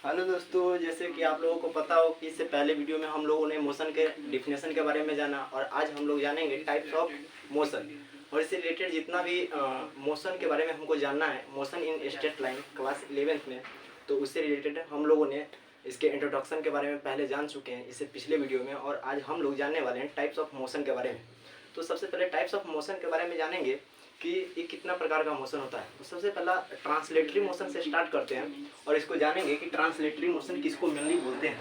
Hello दोस्तों, जैसे कि आप लोगों को पता हो कि इससे पहले वीडियो में हम लोगों ने मोशन के डिफिनेशन के बारे में जाना और आज हम लोग जानेंगे टाइप्स ऑफ मोशन। और इससे रिलेटेड जितना भी मोशन के बारे में हमको जानना है, motion in straight line class 11th में, तो उससे रिलेटेड हम लोगों ने इसके इंट्रोडक्शन के बारे में पहले जान चुके हैं इससे पिछले वीडियो में, और आज हम लोग जानने वाले हैं टाइप्स ऑफ मोशन के बारे में। तो सबसे पहले टाइप्स ऑफ मोशन के बारे में जानेंगे कि ये कितना प्रकार का मोशन होता है। तो सबसे पहला ट्रांसलेटरी मोशन से स्टार्ट करते हैं और इसको जानेंगे कि ट्रांसलेटरी मोशन किसको मेनली बोलते हैं।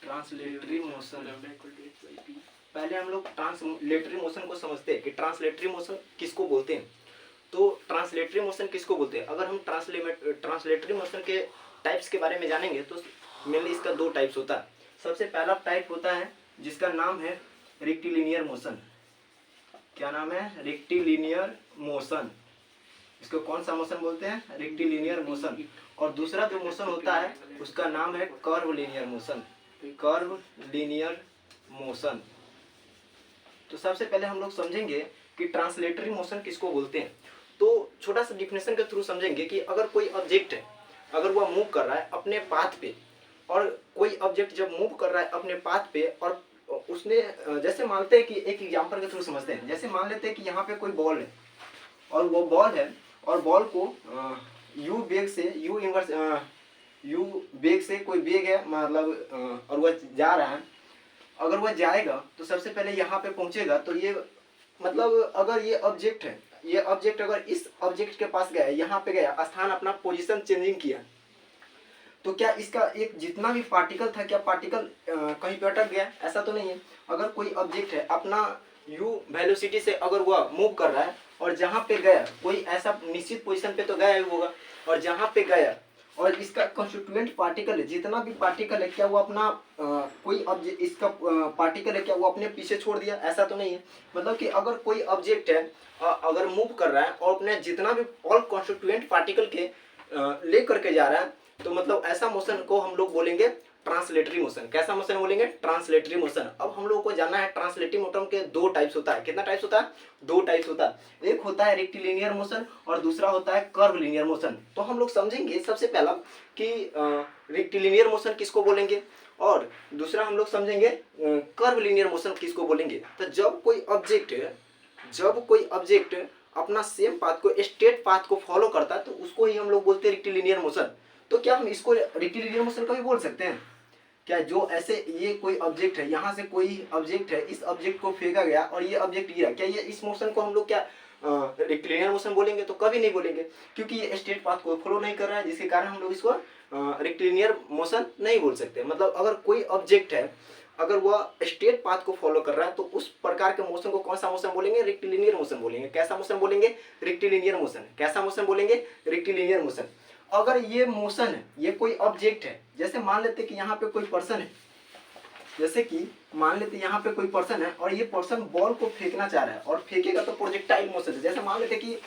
ट्रांसलेटरी मोशन, पहले हम लोग ट्रांसलेटरी मोशन को समझते हैं कि ट्रांसलेटरी मोशन किसको बोलते हैं। तो ट्रांसलेटरी मोशन किसको बोलते हैं, अगर हम ट्रांसलेटरी मोशन के टाइप्स के बारे में जानेंगे तो मेनली इसका दो टाइप्स होता है। सबसे पहला टाइप होता है जिसका नाम है रेक्टिलिनियर मोशन। क्या नाम है? Rectilinear motion. इसको कौन सा मोशन बोलते हैं? Rectilinear motion. और दूसरा जो मोशन होता है उसका नाम है curve linear motion. Curve linear motion. तो सबसे पहले हम लोग समझेंगे कि ट्रांसलेटरी मोशन किसको बोलते हैं। तो छोटा सा डिफिनेशन के थ्रू समझेंगे कि अगर कोई ऑब्जेक्ट है, अगर वह मूव कर रहा है अपने पाथ पे, और कोई ऑब्जेक्ट जब मूव कर रहा है अपने पाथ पे और उसने, जैसे मानते हैं कि एक एग्जांपल के थ्रू समझते हैं, जैसे मान लेते हैं कि यहाँ पे कोई बॉल है और वो बॉल है और बॉल को यू बेग से यू बेग से कोई बेग है मतलब और वह जा रहा है। अगर वह जाएगा तो सबसे पहले यहाँ पे पहुंचेगा, तो ये मतलब अगर ये ऑब्जेक्ट है, ये ऑब्जेक्ट अगर इस ऑब्जेक्ट के पास गया, यहाँ पे गया, स्थान अपना पोजीशन चेंजिंग किया, तो क्या इसका एक जितना भी पार्टिकल था, क्या पार्टिकल कहीं पे अटक गया? ऐसा तो नहीं है। अगर कोई ऑब्जेक्ट है अपना u वेलोसिटी से अगर वह मूव कर रहा है और जहाँ पे गया कोई ऐसा निश्चित पोजीशन पे तो गया ही होगा, और जहाँ पे गया और इसका कंस्टिट्यूएंट पार्टिकल है, जितना भी पार्टिकल है, क्या वो अपना कोई ऑब्जेक्ट, इसका पार्टिकल है, क्या वो अपने पीछे छोड़ दिया? ऐसा तो नहीं है। मतलब कि अगर कोई ऑब्जेक्ट है अगर मूव कर रहा है और अपने जितना भी ऑल कंस्टिट्यूएंट पार्टिकल के ले करके जा रहा है, तो मतलब ऐसा मोशन को हम लोग बोलेंगे ट्रांसलेटरी मोशन। कैसा मोशन बोलेंगे? Translatory motion. अब हम लोगों को जानना है ट्रांसलेटरी मोशन के दो टाइप्स होता है। कितना टाइप्स होता है? दो टाइप्स होता है। एक होता है रेक्टिलिनियर मोशन और दूसरा होता है कर्व लीनियर मोशन। तो हम लोग समझेंगे सबसे पहला कि रेक्टिलिनियर मोशन किसको बोलेंगे और दूसरा हम लोग समझेंगे कर्व लीनियर मोशन किसको बोलेंगे। तो जब कोई ऑब्जेक्ट अपना सेम पाथ को, स्ट्रेट पाथ को फॉलो करता है, तो उसको ही हम लोग बोलते हैं रेक्टिलिनियर मोशन। तो क्या हम इसको रेक्टिलिनियर मोशन का भी बोल सकते हैं क्या? जो ऐसे ये कोई ऑब्जेक्ट है, यहाँ से कोई ऑब्जेक्ट है, इस ऑब्जेक्ट को फेंका गया और ये ऑब्जेक्ट गिरा, क्या ये इस मोशन को हम लोग क्या रेक्टिलिनियर मोशन बोलेंगे? तो कभी नहीं बोलेंगे, क्योंकि ये स्ट्रेट पाथ को फॉलो नहीं कर रहा है, जिसके कारण हम लोग इसको रेक्टिलिनियर मोशन नहीं बोल सकते। मतलब अगर कोई ऑब्जेक्ट है, अगर वह स्ट्रेट पाथ को फॉलो कर रहा है, तो उस प्रकार के मोशन को कौन सा मोशन बोलेंगे? रेक्टिलिनियर मोशन बोलेंगे। कैसा मोशन बोलेंगे? Rectilinear motion. कैसा मोशन बोलेंगे? Rectilinear motion. अगर ये मोशन है, ये कोई ऑब्जेक्ट है, जैसे मान लेते कि यहाँ पे कोई पर्सन है, जैसे कि मान लेते यहाँ पे कोई पर्सन है और ये पर्सन बॉल को फेंकना चाह रहा है और फेंकेगा तो प्रोजेक्टाइल मोशन है। जैसे मान लेते कि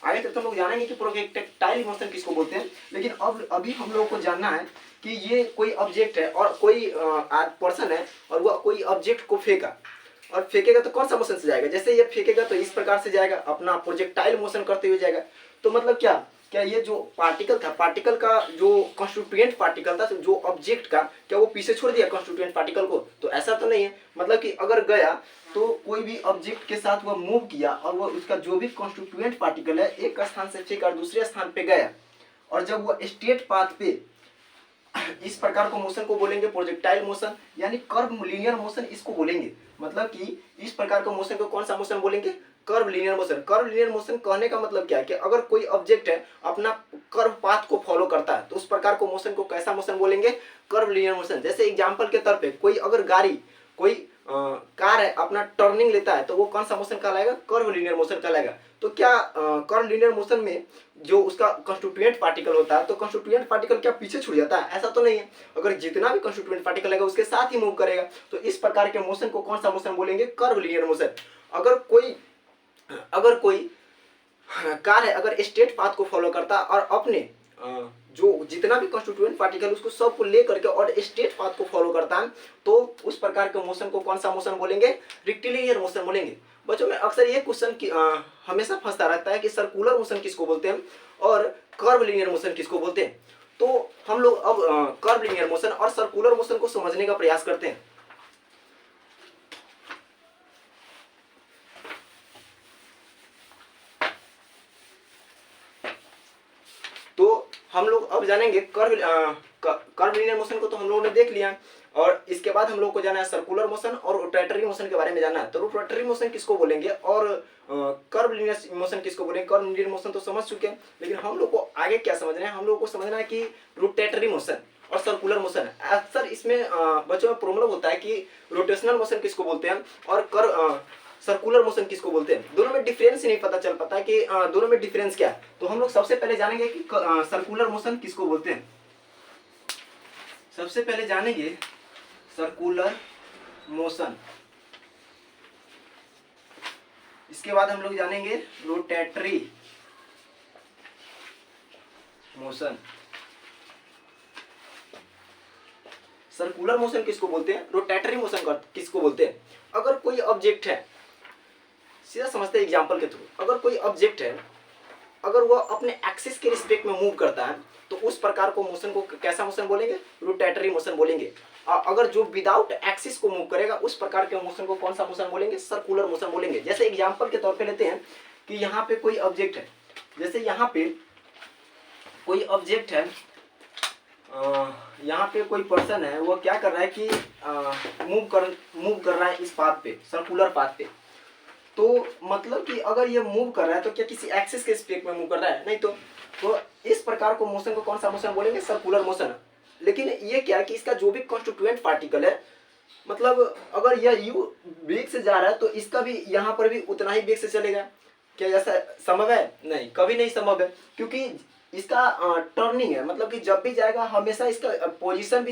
आगे तक तो लोग जानेंगे कि प्रोजेक्टाइल मोशन किसको बोलते हैं, लेकिन अब अभी हम लोगों को जानना है कि ये कोई ऑब्जेक्ट है और कोई पर्सन है और वह कोई ऑब्जेक्ट को फेंका और फेंकेगा तो कौन सा मोशन से जाएगा? जैसे ये फेंकेगा तो इस प्रकार से जाएगा, अपना प्रोजेक्टाइल मोशन करते हुए जाएगा। तो मतलब क्या ये जो पार्टिकल था, पार्टिकल का जो कंस्टिट्यूएंट पार्टिकल था, जो ऑब्जेक्ट का, क्या वो पीछे छोड़ दिया कंस्टिट्यूएंट पार्टिकल को? तो ऐसा तो नहीं है। मतलब कि अगर गया तो कोई भी ऑब्जेक्ट के साथ वह मूव किया और वह उसका जो भी कंस्टिट्यूएंट पार्टिकल है एक स्थान से फेंक कर दूसरे स्थान पे गया, और जब वह स्ट्रेट पाथ पे, इस प्रकार को मोशन को बोलेंगे प्रोजेक्टाइल मोशन, यानी कर्व लीनियर मोशन इसको बोलेंगे। मतलब कि इस प्रकार का मोशन को कौन सा मोशन बोलेंगे? Curve linear motion. Curve linear motion कहने का मतलब क्या है कि अगर कोई ऑब्जेक्ट है अपना कर्व पाथ को फॉलो करता है, तो उस प्रकार को मोशन को कैसा मोशन बोलेंगे? Curve linear motion. जैसे एग्जांपल के तौर पे कोई अगर गाड़ी, कोई कार है, अपना टर्निंग लेता है, तो वो कौन सा मोशन कहलाएगा? कर्व लीनियर मोशन कहलाएगा। तो क्या कर्व लीनियर मोशन में जो उसका कंस्टिट्यूएंट पार्टिकल होता है, तो कंस्टिट्यूएंट पार्टिकल क्या पीछे छूट जाता है? ऐसा तो नहीं है। अगर जितना भी कंस्टिट्यूएंट पार्टिकल है उसके साथ ही मूव करेगा, तो इस प्रकार के मोशन को कौन सा मोशन बोलेंगे? Curve linear motion. अगर कोई कार है, अगर स्ट्रेट पाथ को फॉलो करता और अपने जो जितना भी कंस्टिट्यूएंट पार्टिकल उसको सबको ले करके और स्ट्रेट पाथ को फॉलो करता है, तो उस प्रकार के मोशन को कौन सा मोशन बोलेंगे? रेक्टिलिनियर मोशन बोलेंगे। बच्चों में अक्सर ये क्वेश्चन हमेशा फंसता रहता है कि सर्कुलर मोशन किसको बोलते हैं और कर्व लीनियर मोशन किसको बोलते हैं। तो हम लोग अब कर्व लीनियर मोशन और सर्कुलर मोशन को समझने का प्रयास करते हैं। तो हम लोग अब जानेंगे कर्व लीनियर मोशन को तो हम लोगों ने देख लिया, और इसके बाद हम लोग को जाना है सर्कुलर मोशन और रोटेटरी मोशन के बारे में जानना है। तो रोटेटरी मोशन किसको बोलेंगे और कर्व लीनियर मोशन किसको बोलेंगे। कर्व लीनियर मोशन तो समझ चुके हैं, लेकिन हम लोग को आगे क्या समझना है, हम लोग को समझना है कि रोटेटरी मोशन और सर्कुलर मोशन। अक्सर इसमें बच्चों में प्रॉब्लम होता है कि रोटेशनल मोशन किसको बोलते हैं और सर्कुलर मोशन किसको बोलते हैं। दोनों में डिफरेंस नहीं पता चल पाता कि दोनों में डिफरेंस क्या है। तो हम लोग सबसे पहले जानेंगे कि सर्कुलर मोशन किसको बोलते हैं। सबसे पहले जानेंगे सर्कुलर मोशन, इसके बाद हम लोग जानेंगे रोटेटरी मोशन। सर्कुलर मोशन किसको बोलते हैं, रोटेटरी मोशन किसको बोलते हैं। अगर कोई ऑब्जेक्ट है, सीधा समझते हैं एग्जांपल के थ्रू, अगर कोई ऑब्जेक्ट है, अगर वह अपने एक्सिस के रिस्पेक्ट में मूव करता है तो उस प्रकार को मोशन को कैसा मोशन बोलेंगे, रोटेटरी मोशन बोलेंगे। अगर जो विदाउट एक्सिस को मूव करेगा उस प्रकार के मोशन को कौन सा मोशन बोलेंगे, सर्कुलर मोशन बोलेंगे। जैसे एग्जांपल के तौर पे लेते हैं कि यहाँ पे कोई ऑब्जेक्ट है, जैसे यहाँ पे कोई ऑब्जेक्ट है, यहाँ पे कोई पर्सन है, वो क्या कर रहा है कि मूव कर रहा है इस पाथ पे, सर्कुलर पाथ पे। तो मतलब कि अगर ये मूव कर रहा है तो क्या किसी एक्सिस के रिस्पेक्ट में मूव कर रहा है, नहीं तो इस प्रकार को मोशन को कौन सा मोशन बोलेंगे, सर्कुलर मोशन। लेकिन ये क्या है कि इसका जो भी कॉन्स्टिट्यूएंट पार्टिकल है, मतलब अगर यह u वेग से जा रहा है तो इसका भी यहाँ पर भी उतना ही वेग से चलेगा। क्या ऐसा संभव है, नहीं, कभी नहीं संभव है, क्योंकि इसका टर्निंग है, मतलब कि जब भी जाएगा हमेशा इसका पोजीशन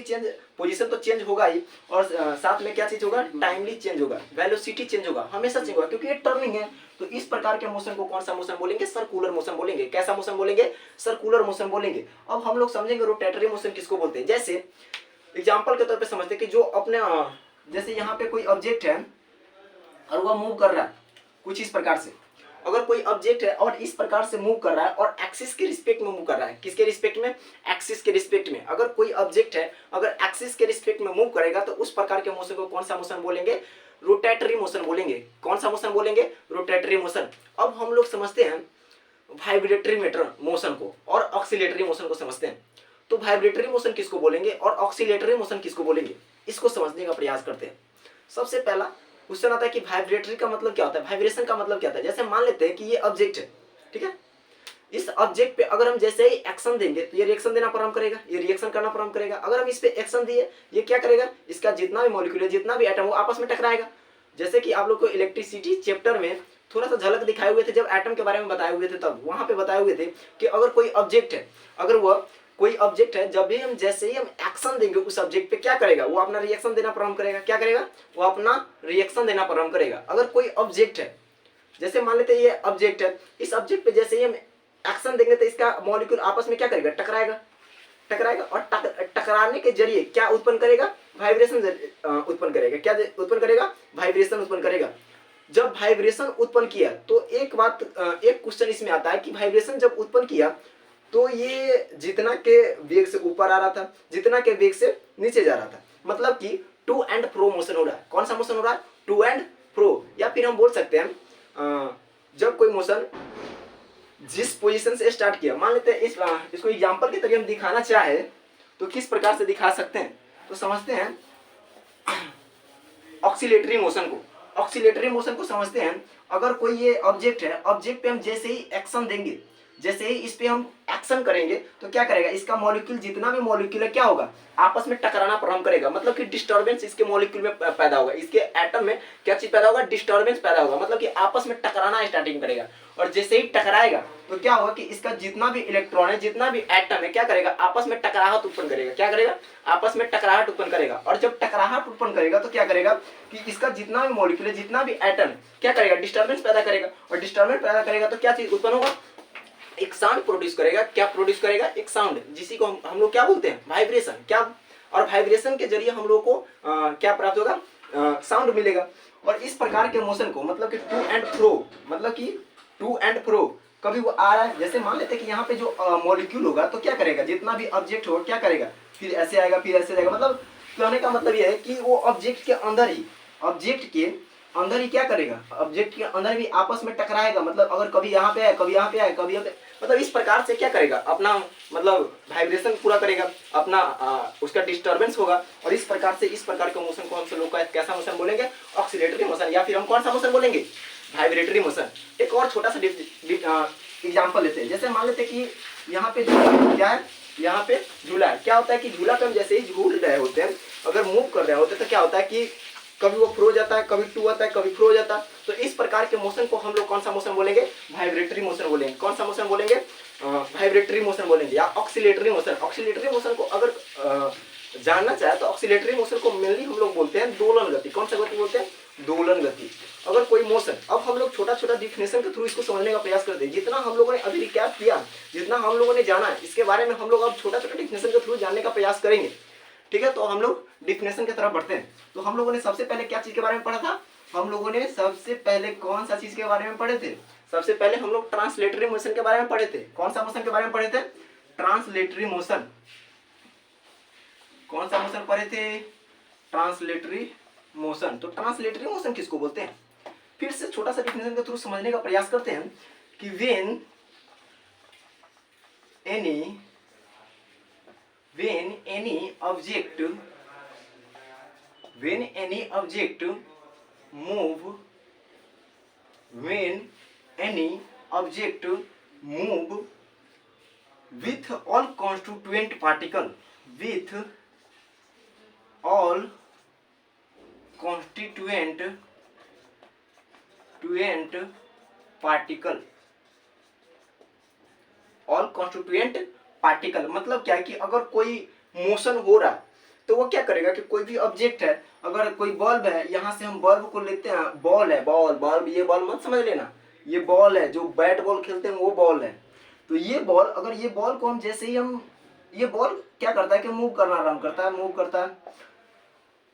तो चेंज होगा ही, और साथ में क्या चीज होगा, टाइमली चेंज होगा, वेलोसिटी चेंज होगा, हमेशा चेंज होगा, क्योंकि ये टर्निंग है। तो इस प्रकार के मोशन को कौन सा मोशन बोलेंगे, सर्कुलर मोशन बोलेंगे। कैसा मोशन बोलेंगे, सर्कुलर मोशन बोलेंगे। अब हम लोग समझेंगे रोटेटरी मोशन किसको बोलते हैं। जैसे एग्जाम्पल के तौर पर समझते हैं कि जो अपने जैसे यहाँ पे कोई ऑब्जेक्ट है और वह मूव कर रहा है कुछ इस प्रकार से। अगर कोई ऑब्जेक्ट है और इस प्रकार से मूव कर रहा है और एक्सिस के रिस्पेक्ट में मूव कर रहा है, किसके रिस्पेक्ट में, एक्सिस के रिस्पेक्ट में। अगर कोई ऑब्जेक्ट है, अगर एक्सिस के रिस्पेक्ट में मूव करेगा तो उस प्रकार के मोशन को कौन सा मोशन बोलेंगे, रोटेटरी मोशन बोलेंगे। कौन सा मोशन बोलेंगे, रोटेटरी मोशन। अब हम लोग समझते हैं वाइब्रेटरी मोशन को और ऑक्सीलेटरी मोशन को समझते हैं। तो वाइब्रेटरी मोशन किसको बोलेंगे और ऑक्सीलेटरी मोशन किसको बोलेंगे, इसको समझने का प्रयास करते हैं। सबसे पहला क्वेश्चन आता है कि वाइब्रेटरी का मतलब क्या होता है, वाइब्रेशन का मतलब क्या होता है। जैसे मान लेते हैं कि ये ऑब्जेक्ट है, ठीक है, इस ऑब्जेक्ट पे अगर हम जैसे ही एक्शन देंगे तो ये रिएक्शन देना प्रारंभ करेगा, ये रिएक्शन करना प्रारंभ करेगा। अगर हम इस पे एक्शन दिए, ये क्या करेगा, इसका जितना भी मॉलिक्यूल है, जितना भी एटम, वो आपस में टकराएगा। जैसे कि आप लोग को इलेक्ट्रिसिटी चैप्टर में थोड़ा सा झलक दिखाए हुए थे, जब एटम के बारे में बताए हुए थे, तब वहां पे बताए हुए थे कि अगर कोई ऑब्जेक्ट है, अगर वह कोई ऑब्जेक्ट है, जब भी हम जैसे ही हम एक्शन देंगे उस ऑब्जेक्ट पे क्या करेगा, वो अपना रिएक्शन देना प्रारंभ करेगा। क्या करेगा, वो अपना रिएक्शन देना प्रारंभ करेगा। अगर कोई ऑब्जेक्ट है, जैसे मान लेते हैं ये ऑब्जेक्ट है, इस ऑब्जेक्ट पे जैसे ही हम एक्शन देंगे तो इसका मॉलिक्यूल आपस में क्या करेगा, टकराएगा और टकराने के जरिए क्या उत्पन्न करेगा, वाइब्रेशन उत्पन्न करेगा। क्या उत्पन्न करेगा, वाइब्रेशन उत्पन्न करेगा। जब वाइब्रेशन उत्पन्न किया तो एक क्वेश्चन इसमें आता है कि वाइब्रेशन जब उत्पन्न किया तो ये जितना के वेग से ऊपर आ रहा था, जितना के वेग से नीचे जा रहा था, मतलब कि टू एंड फ्रो मोशन हो रहा है। कौन सा मोशन हो रहा है, टू एंड फ्रो। या फिर हम बोल सकते हैं जब कोई मोशन जिस पोजीशन से स्टार्ट किया, मान लेते हैं इसको एग्जांपल के तरीके हम दिखाना चाहे तो किस प्रकार से दिखा सकते हैं, तो समझते हैं ऑक्सीलेटरी मोशन को समझते हैं। अगर कोई ये ऑब्जेक्ट है, ऑब्जेक्ट पे हम जैसे ही एक्शन देंगे, जैसे ही इस पे हम एक्शन करेंगे तो क्या करेगा, इसका मॉलिक्यूल जितना भी मॉलिक्यूल है क्या होगा, आपस में टकराना प्रारंभ करेगा। मतलब कि डिस्टर्बेंस इसके मॉलिक्यूल में पैदा होगा, इसके एटम में क्या चीज पैदा होगा, डिस्टर्बेंस पैदा होगा। मतलब कि आपस में टकराना स्टार्टिंग करेगा, और जैसे ही टकराएगा तो क्या होगा कि इसका जितना भी इलेक्ट्रॉन है, जितना भी एटम है, क्या करेगा, आपस में टकराहट उत्पन्न करेगा। क्या करेगा, आपस में टकराहट उत्पन्न करेगा। और जब टकराहट उत्पन्न करेगा तो क्या करेगा कि इसका जितना भी मॉलिक्यूल है, जितना भी एटम क्या करेगा, डिस्टर्बेंस पैदा करेगा। और डिस्टर्बेंस पैदा करेगा तो क्या चीज उत्पन्न होगा, एक साउंड प्रोड्यूस करेगा। क्या प्रोड्यूस करेगा, एक साउंड, जिसी को हम लोग क्या बोलते हैं, वाइब्रेशन। क्या, और वाइब्रेशन के जरिए हम लोग को क्या प्राप्त होगा, साउंड मिलेगा। और इस प्रकार के मोशन को मतलब कि टू एंड फ्रो, मतलब कि टू एंड फ्रो, कभी वो आ रहा है, जैसे मान लेते हैं कि यहाँ पे जो मॉलिक्यूल होगा तो क्या करेगा, जितना भी ऑब्जेक्ट होगा क्या करेगा, फिर ऐसे आएगा फिर ऐसे जाएगा। मतलब कहने का मतलब ये है कि वो ऑब्जेक्ट के अंदर ही, ऑब्जेक्ट के अंदर ही क्या करेगा, ऑब्जेक्ट के अंदर भी आपस में टकराएगा। मतलब अगर कभी यहाँ पे आए कभी यहाँ पे आए कभी यहाँ पे, मतलब इस प्रकार से क्या करेगा, अपना मतलब वाइब्रेशन पूरा करेगा, अपना उसका डिस्टर्बेंस होगा। और इस प्रकार से इस प्रकार के मोशन को हम लोग कैसा मोशन बोलेंगे, ऑक्सीलेटरी मोशन, या फिर हम कौन सा मोशन बोलेंगे, वाइब्रेटरी मोशन। एक और छोटा सा एग्जाम्पल लेते हैं, जैसे मान लेते हैं कि यहाँ पे क्या है, यहाँ पे झूला है। क्या होता है कि झूला पे हम जैसे ही झूल रहे होते हैं, अगर मूव कर रहे होते हैं तो क्या होता है कि कभी वो फ्रो जाता है, कभी टू आता है, कभी फ्रो जाता है। तो इस प्रकार के मोशन को हम लोग कौन सा मोशन बोलेंगे, वाइब्रेटरी मोशन बोलेंगे। कौन सा मोशन बोलेंगे, वाइब्रेटरी मोशन बोलेंगे या ऑक्सीलेटरी मोशन। ऑक्सीलेटरी मोशन को अगर जानना चाहे तो ऑक्सीलेटरी मोशन को मेनली हम लोग बोलते हैं दोलन गति। कौन सा गति बोलते हैं, दोलन गति। अगर कोई मोशन, अब हम लोग छोटा छोटा डिफिनेशन के थ्रू इसको समझने का प्रयास करते हैं। जितना हम लोगों ने अभी रिकैप किया, जितना हम लोगों ने जाना है इसके बारे में, हम लोग अब छोटा छोटा डिफिनेशन के थ्रू जानने का प्रयास करेंगे। ठीक है, तो हम लोग डिफिनेशन की तरफ बढ़ते हैं। तो हम लोगों ने सबसे पहले क्या चीज के बारे में पढ़ा था, हम लोगों ने सबसे पहले कौन सा चीज के बारे में पढ़े थे, सबसे पहले हम लोग ट्रांसलेटरी मोशन के बारे में पढ़े थे। कौन सा मोशन के बारे में पढ़े थे, ट्रांसलेटरी मोशन। कौन सा मोशन पढ़े थे, ट्रांसलेटरी मोशन। तो ट्रांसलेटरी मोशन किसको बोलते हैं, फिर से छोटा सा डिफिनेशन के थ्रू समझने का प्रयास करते हैं कि when any object move with all constituent particle, all constituent particle मतलब क्या है कि अगर कोई मोशन हो रहा है तो वो क्या करेगा कि कोई भी ऑब्जेक्ट है, अगर कोई बल्ब है, यहाँ से हम बल्ब को लेते हैं, बॉल है, बल्ब, ये बॉल मत समझ लेना, ये बॉल है, जो बैट बॉल खेलते हैं वो बॉल है। तो ये बॉल, अगर ये बॉल को हम जैसे ही हम, ये बॉल क्या करता है कि मूव करना आरंभ करता है, मूव करता है।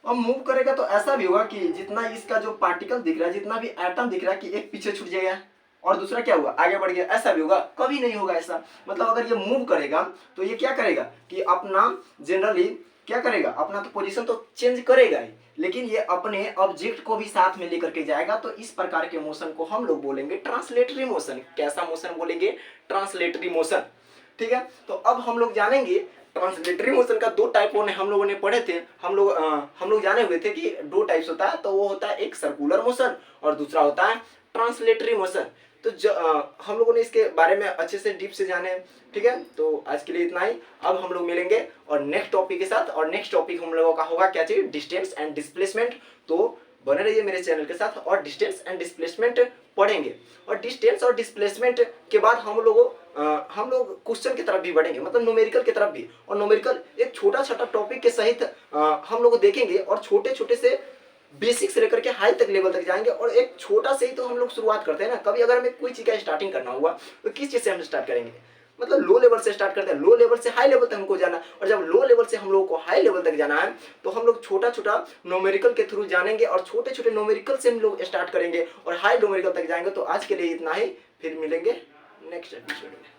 अब मूव करेगा तो ऐसा भी होगा कि जितना इसका जो पार्टिकल दिख रहा है, जितना भी एटम दिख रहा है, कि एक पीछे छूट जाएगा और दूसरा क्या हुआ, आगे बढ़ गया। ऐसा भी होगा, कभी नहीं होगा ऐसा। मतलब अगर ये मूव करेगा तो ये क्या करेगा कि अपना जनरली क्या करेगा, अपना तो पोजीशन तो चेंज करेगा ही, लेकिन ये अपने ऑब्जेक्ट को भी साथ में लेकर के जाएगा। तो इस प्रकार के मोशन को हम लोग बोलेंगे ट्रांसलेटरी मोशन। कैसा मोशन बोलेंगे, ट्रांसलेटरी मोशन। ठीक है, तो अब हम लोग जानेंगे ट्रांसलेटरी मोशन का दो टाइप हम लोगों ने पढ़े थे। हम लोग जाने हुए थे कि दो टाइप्स होता है, तो वो होता है एक सर्कुलर मोशन और दूसरा होता है ट्रांसलेटरी मोशन। तो हम लोगों ने इसके बारे में अच्छे से डीप से जाने। ठीक है, तो आज के लिए इतना ही। अब हम लोग मिलेंगे और नेक्स्ट टॉपिक के साथ, और नेक्स्ट टॉपिक हम लोगों का होगा क्या चीज, डिस्टेंस एंड डिस्प्लेसमेंट। तो बने रहिए मेरे चैनल के साथ और डिस्टेंस एंड डिस्प्लेसमेंट पढ़ेंगे। और डिस्टेंस और डिस्प्लेसमेंट के बाद हम लोग क्वेश्चन की तरफ भी बढ़ेंगे, मतलब न्यूमेरिकल की तरफ भी। और न्यूमेरिकल एक छोटा छोटा टॉपिक के सहित हम लोग देखेंगे, और छोटे छोटे से बेसिक से लेकर के हाई तक लेवल तक जाएंगे। और एक छोटा से ही तो हम लोग शुरुआत करते हैं ना। कभी अगर हमें कोई चीज का स्टार्टिंग करना हुआ तो किस चीज से हम स्टार्ट करेंगे, मतलब लो लेवल से स्टार्ट करते हैं। लो लेवल से हाई लेवल तक हमको जाना, और जब लो लेवल से हम लोगों को हाई लेवल तक जाना है तो हम लोग छोटा छोटा न्यूमेरिकल के थ्रू जानेंगे, और छोटे छोटे न्यूमेरिकल से हम लोग स्टार्ट करेंगे और हाई न्यूमेरिकल तक जाएंगे। तो आज के लिए इतना ही, फिर मिलेंगे नेक्स्ट एपिसोड में।